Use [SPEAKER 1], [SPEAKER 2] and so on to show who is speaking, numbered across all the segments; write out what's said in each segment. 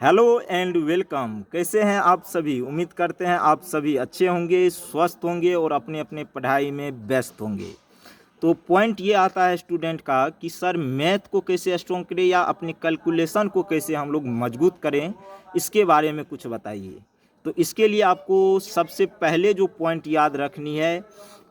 [SPEAKER 1] Hello and welcome. कैसे हैं आप सभी? उम्मीद करते हैं आप सभी अच्छे होंगे, स्वस्थ होंगे और अपने अपने पढ़ाई में व्यस्त होंगे। तो पॉइंट ये आता है स्टूडेंट का कि सर मैथ को कैसे स्ट्रॉन्ग करें या अपनी कैलकुलेशन को कैसे हम लोग मजबूत करें, इसके बारे में कुछ बताइए। तो इसके लिए आपको सबसे पहले जो पॉइंट याद रखनी है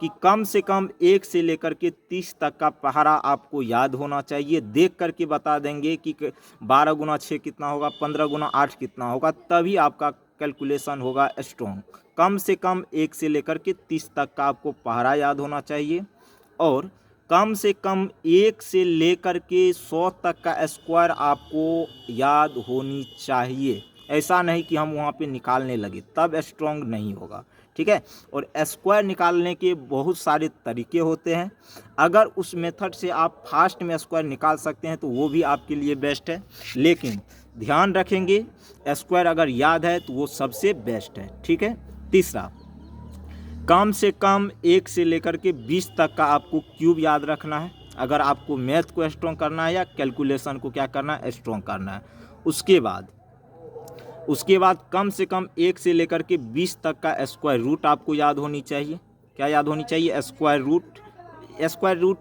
[SPEAKER 1] कि कम से कम 1 से लेकर के 30 तक का पहाड़ा आपको याद होना चाहिए। देख करके बता देंगे कि 12 गुना 6 कितना होगा, 15 गुना 8 कितना होगा, तभी आपका कैलकुलेशन होगा स्ट्रॉन्ग। कम से कम 1 से लेकर के 30 तक का आपको पहाड़ा याद होना चाहिए और कम से कम 1 से लेकर के 100 तक का स्क्वायर आपको याद होनी चाहिए। ऐसा नहीं कि हम वहाँ पे निकालने लगे, तब स्ट्रॉन्ग नहीं होगा। ठीक है। और स्क्वायर निकालने के बहुत सारे तरीके होते हैं। अगर उस मेथड से आप फास्ट में स्क्वायर निकाल सकते हैं तो वो भी आपके लिए बेस्ट है, लेकिन ध्यान रखेंगे स्क्वायर अगर याद है तो वो सबसे बेस्ट है। ठीक है। तीसरा, कम से कम 1 से लेकर के 20 तक का आपको क्यूब याद रखना है अगर आपको मैथ को स्ट्रॉन्ग करना है या कैलकुलेशन को क्या करना है, स्ट्रॉन्ग करना है। उसके बाद कम से कम 1 से लेकर के 20 तक का स्क्वायर रूट आपको याद होनी चाहिए। क्या याद होनी चाहिए? Square root. स्क्वायर रूट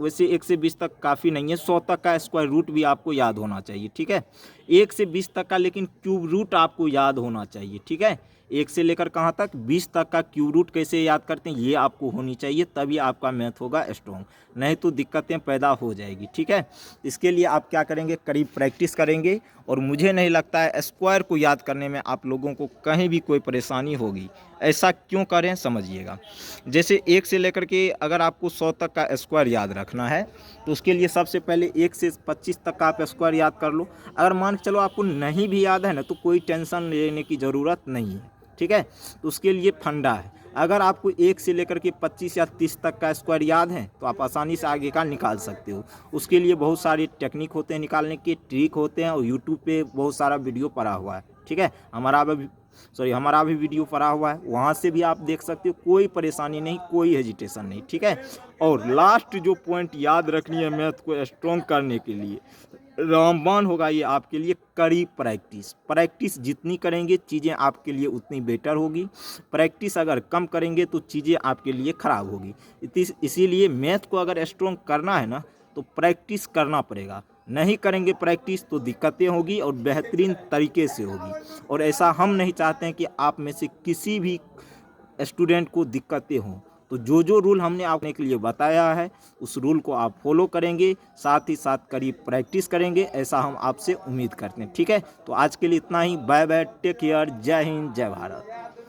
[SPEAKER 1] वैसे 1 से 20 तक काफ़ी नहीं है, 100 तक का स्क्वायर रूट भी आपको याद होना चाहिए। ठीक है। 1 से 20 तक का लेकिन क्यूब रूट आपको याद होना चाहिए। ठीक है। 1 से लेकर कहाँ तक? 20 तक का क्यूब रूट कैसे याद करते हैं, ये आपको होनी चाहिए, तभी आपका मैथ होगा स्ट्रॉन्ग, नहीं तो दिक्कतें पैदा हो जाएगी। ठीक है। इसके लिए आप क्या करेंगे, करीब प्रैक्टिस करेंगे और मुझे नहीं लगता है स्क्वायर को याद करने में आप लोगों को कहीं भी कोई परेशानी होगी। ऐसा क्यों करें, समझिएगा। जैसे 1 से लेकर के अगर आपको 100 तक का स्क्वायर याद रखना है तो उसके लिए सबसे पहले 1 से 25 तक का आप स्क्वायर याद कर लो। अगर मान के चलो आपको नहीं भी याद है ना तो कोई टेंशन लेने की ज़रूरत नहीं है। ठीक है। तो उसके लिए फंडा है, अगर आपको 1 से लेकर के 25 या 30 तक का स्क्वायर याद है तो आप आसानी से आगे का निकाल सकते हो। उसके लिए बहुत सारे टेक्निक होते हैं, निकालने के ट्रिक होते हैं और यूट्यूब पे बहुत सारा वीडियो पड़ा हुआ है। ठीक है। हमारा भी वीडियो पड़ा हुआ है, वहाँ से भी आप देख सकते हो। कोई परेशानी नहीं, कोई हेजिटेशन नहीं। ठीक है। और लास्ट जो पॉइंट याद रखनी है मैथ को स्ट्रॉन्ग करने के लिए, रामबाण होगा ये आपके लिए, कड़ी प्रैक्टिस जितनी करेंगे चीज़ें आपके लिए उतनी बेटर होगी। प्रैक्टिस अगर कम करेंगे तो चीज़ें आपके लिए ख़राब होगी। इसीलिए मैथ को अगर स्ट्रॉन्ग करना है ना तो प्रैक्टिस करना पड़ेगा। नहीं करेंगे प्रैक्टिस तो दिक्कतें होगी और बेहतरीन तरीके से होगी। और ऐसा हम नहीं चाहते हैं कि आप में से किसी भी स्टूडेंट को दिक्कतें हों। तो जो जो रूल हमने आपने के लिए बताया है उस रूल को आप फॉलो करेंगे, साथ ही साथ करीब प्रैक्टिस करेंगे, ऐसा हम आपसे उम्मीद करते हैं। ठीक है। तो आज के लिए इतना ही। बाय बाय, टेक केयर, जय हिंद, जय भारत।